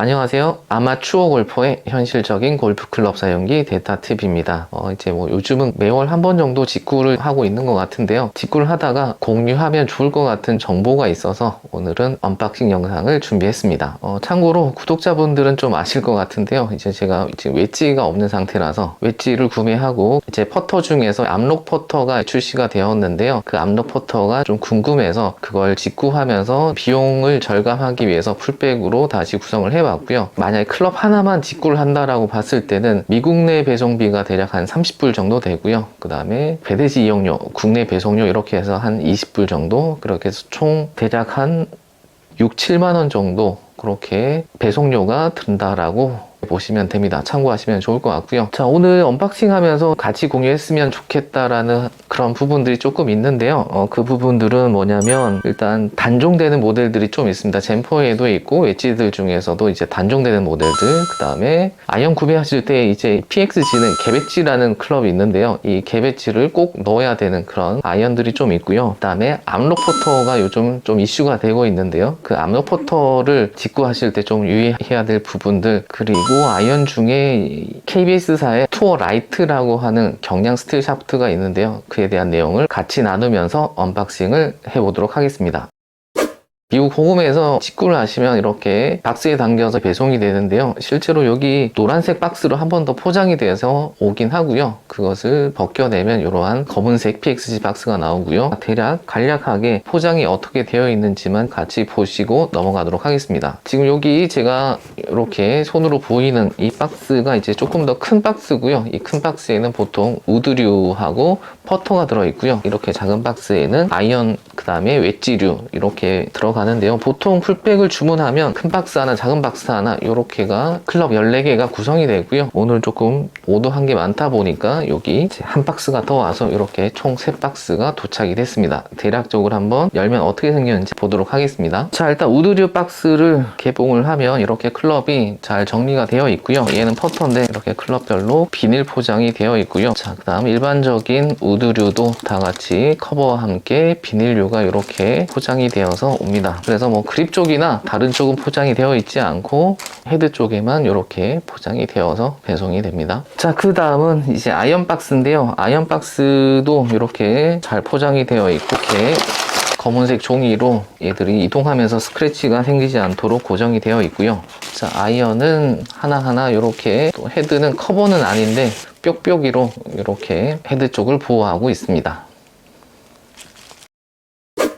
안녕하세요. 아마추어 골퍼의 현실적인 골프클럽 사용기 데이터 팁입니다. 이제 요즘은 매월 한 번 정도 직구를 하고 있는 것 같은데요. 직구를 하다가 공유하면 좋을 것 같은 정보가 있어서 오늘은 언박싱 영상을 준비했습니다. 참고로 구독자분들은 좀 아실 것 같은데요. 이제 제가 지금 웨지가 없는 상태라서 웨지를 구매하고 이제 퍼터 중에서 암록 퍼터가 출시가 되었는데요. 그 암록 퍼터가 좀 궁금해서 그걸 직구하면서 비용을 절감하기 위해서 풀백으로 다시 구성을 해봤고요. 만약에 클럽 하나만 직구를 한다라고 봤을 때는 미국 내 배송비가 대략 한 30불 정도 되고요. 그 다음에 배대지 이용료, 국내 배송료 이렇게 해서 한 20불 정도, 그렇게 해서 총 대략 한 6, 7만 원 정도 그렇게 배송료가 든다라고 보시면 됩니다. 참고하시면 좋을 것 같고요. 자, 오늘 언박싱 하면서 같이 공유했으면 좋겠다라는 그런 부분들이 조금 있는데요. 그 부분들은 뭐냐면 일단 단종되는 모델들이 좀 있습니다. 젠포에도 있고 웨지들 중에서도 이제 단종되는 모델들, 그 다음에 아이언 구매하실 때 이제 PXG는 개배지라는 클럽이 있는데요. 이 개배지를 꼭 넣어야 되는 그런 아이언들이 좀 있고요. 그 다음에 암록 포터가 요즘 좀 이슈가 되고 있는데요. 그 암록 포터를 직구하실 때 좀 유의해야 될 부분들, 그리고 아이언 중에 KBS사의 투어 라이트라고 하는 경량 스틸 샤프트가 있는데요. 그에 대한 내용을 같이 나누면서 언박싱을 해보도록 하겠습니다. 미국 호금에서 직구를 하시면 이렇게 박스에 담겨서 배송이 되는데요. 실제로 여기 노란색 박스로 한 번 더 포장이 돼서 오긴 하고요. 그것을 벗겨내면 이러한 검은색 PXG 박스가 나오고요. 대략 간략하게 포장이 어떻게 되어 있는지만 같이 보시고 넘어가도록 하겠습니다. 지금 여기 제가 이렇게 손으로 보이는 이 박스가 이제 조금 더 큰 박스고요. 이 큰 박스에는 보통 우드류하고 퍼터가 들어있고요. 이렇게 작은 박스에는 아이언, 그 다음에 웨지류 이렇게 들어가는데요. 보통 풀백을 주문하면 큰 박스 하나, 작은 박스 하나 이렇게가 클럽 14개가 구성이 되고요. 오늘 조금 오더한 게 많다 보니까 여기 한 박스가 더 와서 이렇게 총 3박스가 도착이 됐습니다. 대략적으로 한번 열면 어떻게 생겼는지 보도록 하겠습니다. 자, 일단 우드류 박스를 개봉을 하면 이렇게 클럽이 잘 정리가 되어 있고요. 얘는 퍼터인데 이렇게 클럽별로 비닐 포장이 되어 있고요. 자, 그 다음 일반적인 우드류도 다 같이 커버와 함께 비닐류가 이렇게 포장이 되어서 옵니다. 그래서 그립 쪽이나 다른 쪽은 포장이 되어 있지 않고 헤드 쪽에만 이렇게 포장이 되어서 배송이 됩니다. 자, 그 다음은 이제 아이언 박스인데요. 아이언 박스도 이렇게 잘 포장이 되어 있고 이렇게 검은색 종이로 얘들이 이동하면서 스크래치가 생기지 않도록 고정이 되어 있고요. 자, 아이언은 하나하나 이렇게, 또 헤드는 커버는 아닌데 뾱뾱이로 이렇게 헤드 쪽을 보호하고 있습니다.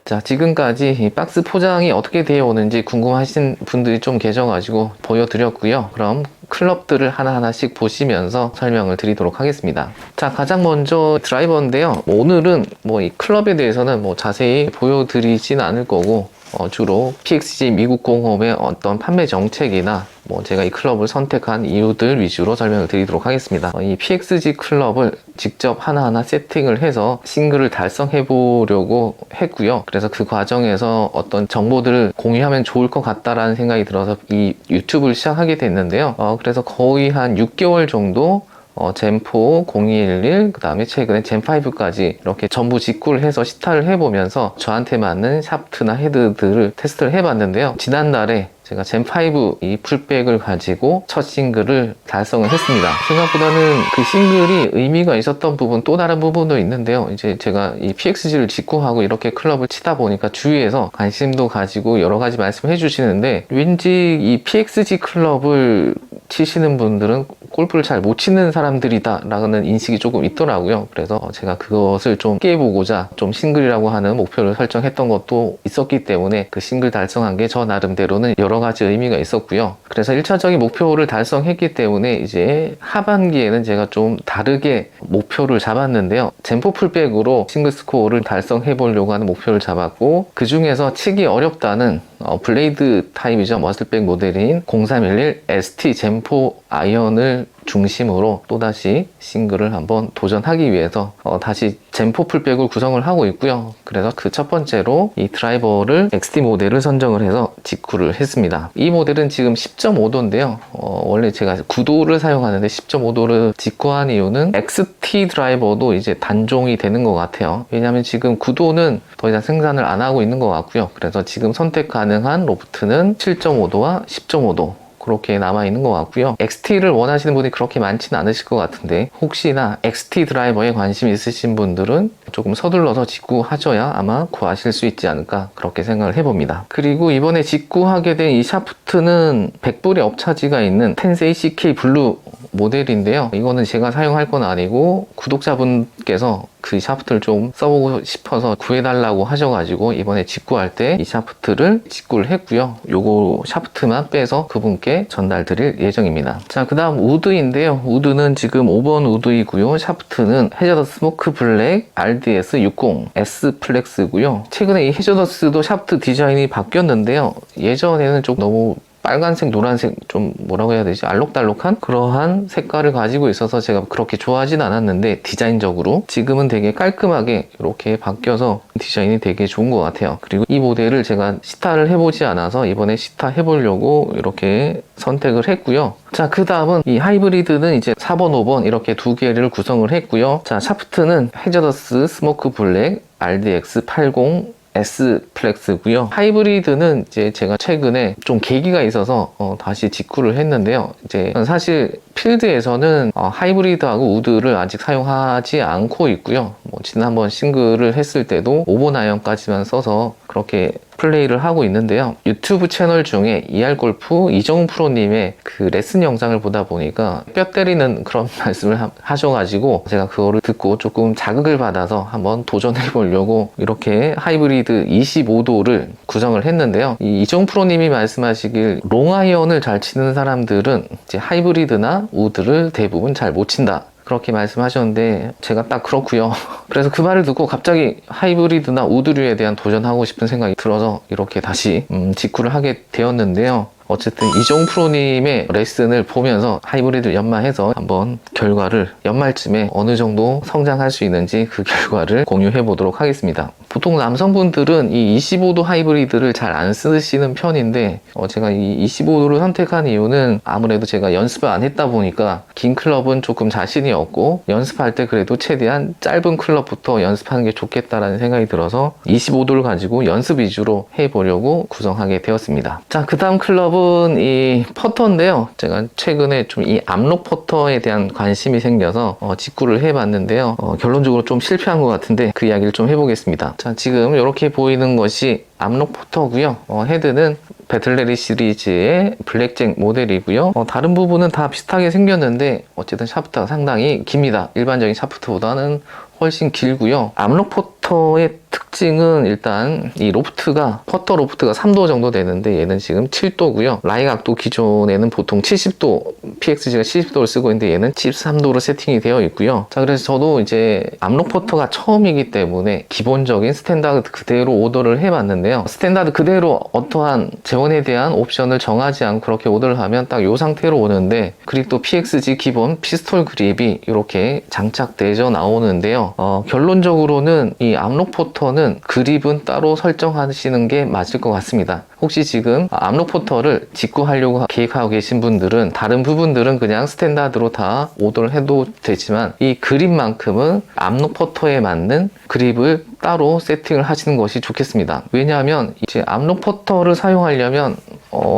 자, 지금까지 이 박스 포장이 어떻게 되어 오는지 궁금하신 분들이 좀 계셔가지고 보여드렸고요. 그럼 클럽들을 하나하나씩 보시면서 설명을 드리도록 하겠습니다. 자, 가장 먼저 드라이버인데요. 오늘은 이 클럽에 대해서는 자세히 보여드리진 않을 거고, 주로 PXG 미국 공업의 어떤 판매 정책이나 제가 이 클럽을 선택한 이유들 위주로 설명을 드리도록 하겠습니다. 이 PXG 클럽을 직접 하나하나 세팅을 해서 싱글을 달성해 보려고 했고요. 그래서 그 과정에서 어떤 정보들을 공유하면 좋을 것 같다라는 생각이 들어서 이 유튜브를 시작하게 됐는데요. 그래서 거의 한 6개월 정도 젠4, 0211, 그 다음에 최근에 젠5까지 이렇게 전부 직구를 해서 시타를 해보면서 저한테 맞는 샤프트나 헤드들을 테스트를 해봤는데요. 지난달에 제가 젠5 이 풀백을 가지고 첫 싱글을 달성을 했습니다. 생각보다는 그 싱글이 의미가 있었던 부분, 또 다른 부분도 있는데요. 이제 제가 이 PXG를 직구하고 이렇게 클럽을 치다 보니까 주위에서 관심도 가지고 여러 가지 말씀을 해주시는데, 왠지 이 PXG 클럽을 치시는 분들은 골프를 잘 못 치는 사람들이다 라는 인식이 조금 있더라고요. 그래서 제가 그것을 좀 깨보고자 좀 싱글이라고 하는 목표를 설정했던 것도 있었기 때문에 그 싱글 달성한 게 저 나름대로는 여러 가지 의미가 있었고요. 그래서 1차적인 목표를 달성했기 때문에 이제 하반기에는 제가 좀 다르게 목표를 잡았는데요. 젠4 풀백으로 싱글 스코어를 달성해 보려고 하는 목표를 잡았고, 그 중에서 치기 어렵다는 블레이드 타입이죠. 머슬백 모델인 0311 ST 젠4 아이언을 중심으로 또다시 싱글을 한번 도전하기 위해서 다시 젠4 풀백을 구성을 하고 있고요. 그래서 그 첫 번째로 이 드라이버를 XT 모델을 선정을 해서 직구를 했습니다. 이 모델은 지금 10.5도인데요. 원래 제가 9도를 사용하는데 10.5도를 직구한 이유는 XT 드라이버도 이제 단종이 되는 것 같아요. 왜냐하면 지금 9도는 더 이상 생산을 안 하고 있는 것 같고요. 그래서 지금 선택 가능한 로프트는 7.5도와 10.5도 그렇게 남아있는 것 같고요. XT를 원하시는 분이 그렇게 많지는 않으실 것 같은데 혹시나 XT 드라이버에 관심이 있으신 분들은 조금 서둘러서 직구하셔야 아마 구하실 수 있지 않을까 그렇게 생각을 해봅니다. 그리고 이번에 직구하게 된 이 샤프트는 100불의 업차지가 있는 텐세이 CK 블루 모델인데요. 이거는 제가 사용할 건 아니고 구독자분께서 그 샤프트를 좀 써보고 싶어서 구해달라고 하셔가지고 이번에 직구할 때 이 샤프트를 직구를 했고요. 요거 샤프트만 빼서 그분께 전달 드릴 예정입니다. 자, 그 다음 우드인데요. 우드는 지금 5번 우드이고요. 샤프트는 해저더스 스모크 블랙 RDS60 S 플렉스고요. 최근에 이 해저더스도 샤프트 디자인이 바뀌었는데요. 예전에는 좀 너무 빨간색, 노란색, 좀 뭐라고 해야 되지? 알록달록한 그러한 색깔을 가지고 있어서 제가 그렇게 좋아하진 않았는데 디자인적으로 지금은 되게 깔끔하게 이렇게 바뀌어서 디자인이 되게 좋은 것 같아요. 그리고 이 모델을 제가 시타를 해보지 않아서 이번에 시타 해보려고 이렇게 선택을 했고요. 자, 그 다음은 이 하이브리드는 이제 4번, 5번 이렇게 두 개를 구성을 했고요. 자, 샤프트는 해저더스 스모크 블랙 RDX80 S 플렉스고요. 하이브리드는 이제 제가 최근에 좀 계기가 있어서 다시 직구를 했는데요. 이제 사실 필드에서는 하이브리드하고 우드를 아직 사용하지 않고 있고요. 지난번 싱글을 했을 때도 5번 아이언까지만 써서 그렇게 플레이를 하고 있는데요. 유튜브 채널 중에 ER골프 이정훈 프로님의 그 레슨 영상을 보다 보니까 뼈 때리는 그런 말씀을 하셔가지고 제가 그거를 듣고 조금 자극을 받아서 한번 도전해 보려고 이렇게 하이브리드 25도를 구성을 했는데요. 이 이정훈 프로님이 말씀하시길 롱아이언을 잘 치는 사람들은 이제 하이브리드나 우드를 대부분 잘 못 친다. 그렇게 말씀하셨는데 제가 딱 그렇고요. 그래서 그 말을 듣고 갑자기 하이브리드나 우드류에 대한 도전하고 싶은 생각이 들어서 이렇게 다시 직구를 하게 되었는데요. 어쨌든 이정훈 프로님의 레슨을 보면서 하이브리드 연마해서 한번 결과를 연말쯤에 어느 정도 성장할 수 있는지 그 결과를 공유해 보도록 하겠습니다. 보통 남성분들은 이 25도 하이브리드를 잘 안 쓰시는 편인데 제가 이 25도를 선택한 이유는 아무래도 제가 연습을 안 했다 보니까 긴 클럽은 조금 자신이 없고 연습할 때 그래도 최대한 짧은 클럽부터 연습하는 게 좋겠다라는 생각이 들어서 25도를 가지고 연습 위주로 해보려고 구성하게 되었습니다. 자, 그 다음 클럽은 이 퍼터인데요. 제가 최근에 좀 이 암록 퍼터에 대한 관심이 생겨서 직구를 해봤는데요. 결론적으로 좀 실패한 것 같은데 그 이야기를 좀 해보겠습니다. 자, 지금 이렇게 보이는 것이 암록 퍼터고요. 헤드는 배틀레리 시리즈의 블랙잭 모델이고요. 다른 부분은 다 비슷하게 생겼는데 어쨌든 샤프트가 상당히 깁니다. 일반적인 샤프트보다는 훨씬 길고요. 암록 퍼터의 특징은 일단 이 로프트가 퍼터 로프트가 3도 정도 되는데 얘는 지금 7도고요. 라이 각도 기존에는 보통 70도 PXG가 70도를 쓰고 있는데 얘는 73도로 세팅이 되어 있고요. 자, 그래서 저도 이제 암록 퍼터가 처음이기 때문에 기본적인 스탠다드 그대로 오더를 해봤는데요. 스탠다드 그대로 어떠한 재원에 대한 옵션을 정하지 않고 그렇게 오더를 하면 딱 이 상태로 오는데 그립도 PXG 기본 피스톨 그립이 이렇게 장착되어 나오는데요. 결론적으로는 이 암록 퍼터는 그립은 따로 설정하시는 게 맞을 것 같습니다. 혹시 지금 암록 퍼터를 직구하려고 계획하고 계신 분들은 다른 부분들은 그냥 스탠다드로 다 오더를 해도 되지만 이 그립만큼은 암록 퍼터에 맞는 그립을 따로 세팅을 하시는 것이 좋겠습니다. 왜냐하면 이제 암록 퍼터를 사용하려면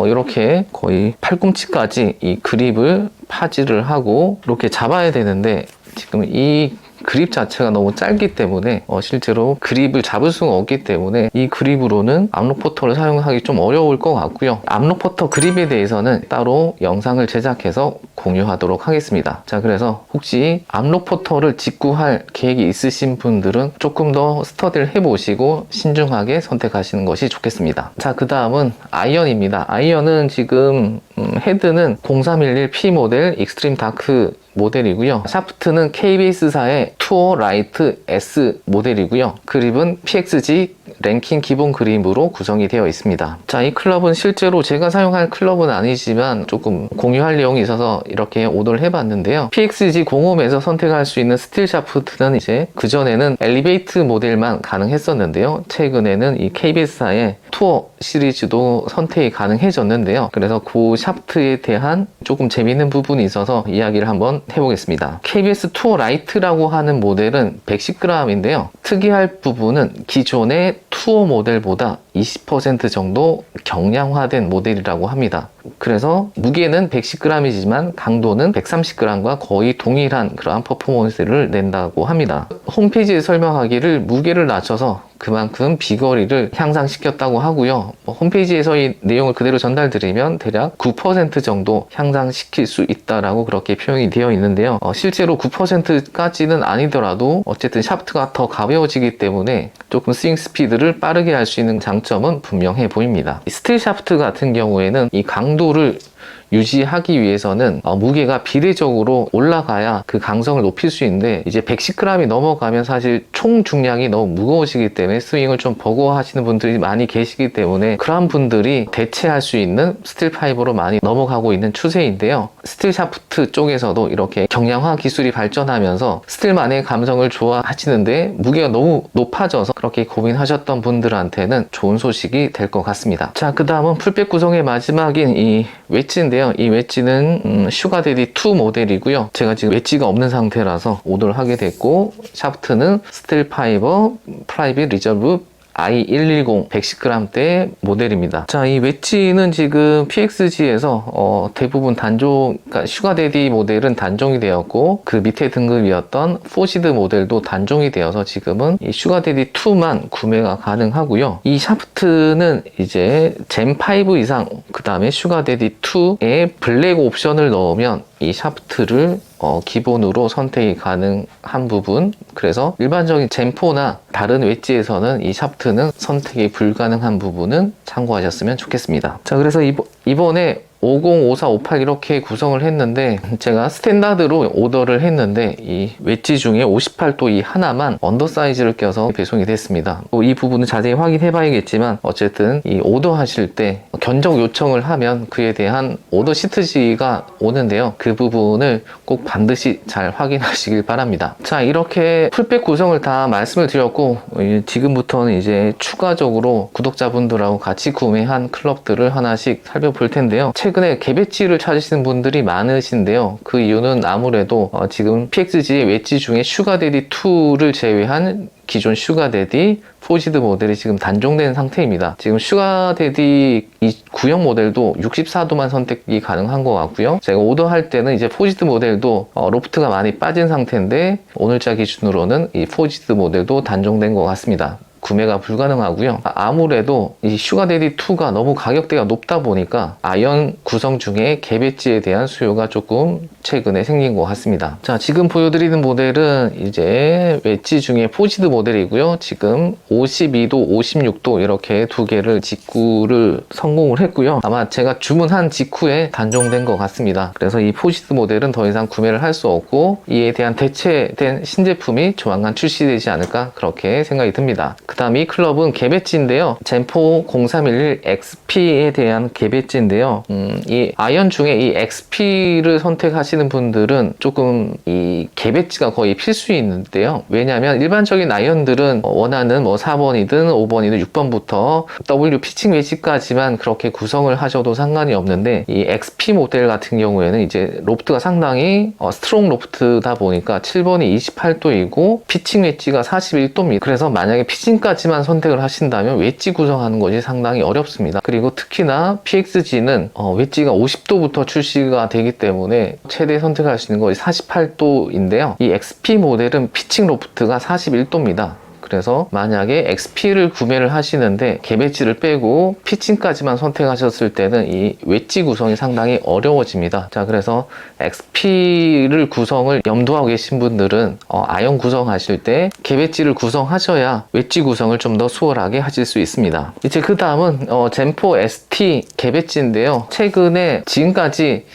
이렇게 거의 팔꿈치까지 이 그립을 파지를 하고 이렇게 잡아야 되는데 지금 이 그립 자체가 너무 짧기 때문에 실제로 그립을 잡을 수가 없기 때문에 이 그립으로는 암록 퍼터를 사용하기 좀 어려울 것 같고요. 암록 퍼터 그립에 대해서는 따로 영상을 제작해서 공유하도록 하겠습니다. 자, 그래서 혹시 암록 퍼터를 직구할 계획이 있으신 분들은 조금 더 스터디를 해보시고 신중하게 선택하시는 것이 좋겠습니다. 자, 그 다음은 아이언입니다. 아이언은 지금 헤드는 0311P 모델 익스트림 다크 모델이고요. 샤프트는 KBS사의 투어 라이트 S 모델이고요. 그립은 PXG 랭킹 기본 그립으로 구성이 되어 있습니다. 자, 이 클럽은 실제로 제가 사용할 클럽은 아니지만 조금 공유할 내용이 있어서 이렇게 오더를 해봤는데요. PXG 05에서 선택할 수 있는 스틸 샤프트는 이제 그전에는 엘리베이트 모델만 가능했었는데요. 최근에는 이 KBS사의 투어 시리즈도 선택이 가능해졌는데요. 그래서 그 샤프트에 대한 조금 재밌는 부분이 있어서 이야기를 한번 해보겠습니다. KBS 투어 라이트라고 하는 모델은 110g인데요. 특이할 부분은 기존의 투어 모델보다 20% 정도 경량화된 모델이라고 합니다. 그래서 무게는 110g이지만 강도는 130g과 거의 동일한 그러한 퍼포먼스를 낸다고 합니다. 홈페이지에 설명하기를 무게를 낮춰서 그만큼 비거리를 향상시켰다고 하고요. 홈페이지에서의 내용을 그대로 전달드리면 대략 9% 정도 향상시킬 수 있다라고 그렇게 표현이 되어 있는데요. 실제로 9%까지는 아니더라도 어쨌든 샤프트가 더 가벼워지기 때문에 조금 스윙 스피드를 빠르게 할 수 있는 장점은 분명해 보입니다. 스틸 샤프트 같은 경우에는 이 강도를 유지하기 위해서는 무게가 비례적으로 올라가야 그 강성을 높일 수 있는데 이제 110g이 넘어가면 사실 총 중량이 너무 무거우시기 때문에 스윙을 좀 버거워하시는 분들이 많이 계시기 때문에 그런 분들이 대체할 수 있는 스틸 파이버로 많이 넘어가고 있는 추세인데요. 스틸 샤프트 쪽에서도 이렇게 경량화 기술이 발전하면서 스틸만의 감성을 좋아하시는데 무게가 너무 높아져서 그렇게 고민하셨던 분들한테는 좋은 소식이 될 것 같습니다. 자, 그 다음은 풀백 구성의 마지막인 이 웨지인데요. 이 웨지는 슈가데디 2 모델이고요. 제가 지금 웨지가 없는 상태라서 오더를 하게 됐고, 샤프트는 스틸 파이버 프라이빗 리저브 I110 110g대 모델입니다. 자, 이 웨지는 지금 PXG에서 대부분 단종, 그러니까 슈가데디 모델은 단종이 되었고 그 밑에 등급이었던 포시드 모델도 단종이 되어서 지금은 이 슈가데디 2만 구매가 가능하고요. 이 샤프트는 이제 젠5 이상, 그 다음에 슈가데디 2에 블랙 옵션을 넣으면 이 샤프트를 기본으로 선택이 가능한 부분, 그래서 일반적인 젠4나 다른 웨지에서는 이 샤프트는 선택이 불가능한 부분은 참고하셨으면 좋겠습니다. 자, 그래서 이번에 50, 54, 58 이렇게 구성을 했는데 제가 스탠다드로 오더를 했는데 이 웨지 중에 58도 이 하나만 언더사이즈를 껴서 배송이 됐습니다. 이 부분은 자세히 확인해 봐야겠지만 어쨌든 이 오더 하실 때 견적 요청을 하면 그에 대한 오더 시트지가 오는데요. 그 부분을 꼭 반드시 잘 확인하시길 바랍니다. 자, 이렇게 풀백 구성을 다 말씀을 드렸고 지금부터는 이제 추가적으로 구독자분들하고 같이 구매한 클럽들을 하나씩 살펴볼 텐데요. 최근에 개배지를 찾으시는 분들이 많으신데요. 그 이유는 아무래도 지금 PXG의 웨지 중에 슈가데디 2를 제외한 기존 슈가데디 포시드 모델이 지금 단종된 상태입니다. 지금 슈가데디 이 구형 모델도 64도만 선택이 가능한 것 같고요. 제가 오더할 때는 이제 포시드 모델도 로프트가 많이 빠진 상태인데 오늘자 기준으로는 이 포시드 모델도 단종된 것 같습니다. 구매가 불가능하고요. 아무래도 이 슈가데디 2가 너무 가격대가 높다 보니까 아이언 구성 중에 개배지에 대한 수요가 조금 최근에 생긴 것 같습니다. 자, 지금 보여드리는 모델은 이제 웨지 중에 포시드 모델이고요. 지금 52도, 56도 이렇게 두 개를 직구를 성공을 했고요. 아마 제가 주문한 직후에 단종된 것 같습니다. 그래서 이 포시드 모델은 더 이상 구매를 할 수 없고 이에 대한 대체된 신제품이 조만간 출시되지 않을까 그렇게 생각이 듭니다. 그 다음 이 클럽은 개배지인데요. 젠4 0311 XP에 대한 개배지인데요. 이 아이언 중에 이 XP를 선택하시는 분들은 조금 이 개배지가 거의 필수인데요. 왜냐하면 일반적인 아이언들은 원하는 뭐 4번이든 5번이든 6번부터 W 피칭 웨지까지만 그렇게 구성을 하셔도 상관이 없는데 이 XP 모델 같은 경우에는 이제 로프트가 상당히 스트롱 로프트다 보니까 7번이 28도이고 피칭 웨지가 41도입니다. 그래서 만약에 피칭 까지만 선택을 하신다면 웨지 구성하는 것이 상당히 어렵습니다. 그리고 특히나 PXG는 웨지가 50도부터 출시가 되기 때문에 최대 선택할 수 있는 것이 48도인데요. 이 XP 모델은 피칭 로프트가 41도입니다. 그래서 만약에 XP를 구매를 하시는데 개배지를 빼고 피칭까지만 선택하셨을 때는 이 웨지 구성이 상당히 어려워집니다. 자, 그래서 XP를 구성을 염두하고 계신 분들은 아이언 구성하실 때 개배지를 구성하셔야 웨지 구성을 좀 더 수월하게 하실 수 있습니다. 이제 그 다음은 젠4 ST 개배지인데요. 최근에 지금까지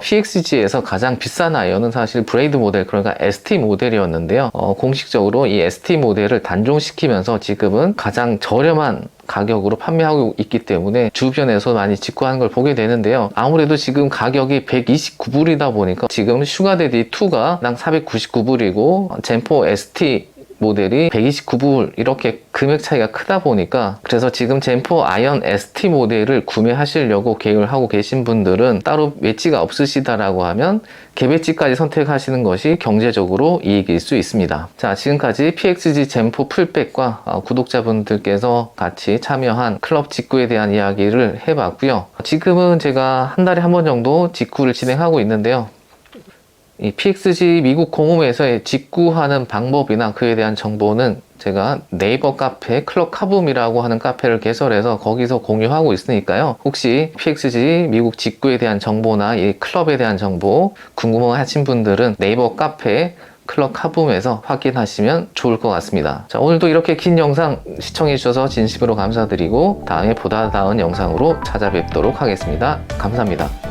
PXG에서 가장 비싼 아이언은 사실 브레이드 모델, 그러니까 ST 모델이었는데요. 공식적으로 이 ST 모델을 단종시키면서 지금은 가장 저렴한 가격으로 판매하고 있기 때문에 주변에서 많이 직구하는 걸 보게 되는데요. 아무래도 지금 가격이 129불이다 보니까 지금 슈가데디 2가 당 499불이고 젠4 ST 모델이 129불 이렇게 금액 차이가 크다 보니까, 그래서 지금 젠4 아이언 ST 모델을 구매하시려고 계획을 하고 계신 분들은 따로 웨지가 없으시다라고 하면 개배지까지 선택하시는 것이 경제적으로 이익일 수 있습니다. 자, 지금까지 PXG 젠4 풀백과 구독자분들께서 같이 참여한 클럽 직구에 대한 이야기를 해봤고요. 지금은 제가 한 달에 한 번 정도 직구를 진행하고 있는데요. 이 PXG 미국 공홈에서의 직구하는 방법이나 그에 대한 정보는 제가 네이버 카페 클럽 카붐이라고 하는 카페를 개설해서 거기서 공유하고 있으니까요. 혹시 PXG 미국 직구에 대한 정보나 이 클럽에 대한 정보 궁금하신 분들은 네이버 카페 클럽 카붐에서 확인하시면 좋을 것 같습니다. 자, 오늘도 이렇게 긴 영상 시청해 주셔서 진심으로 감사드리고 다음에 보다 나은 영상으로 찾아뵙도록 하겠습니다. 감사합니다.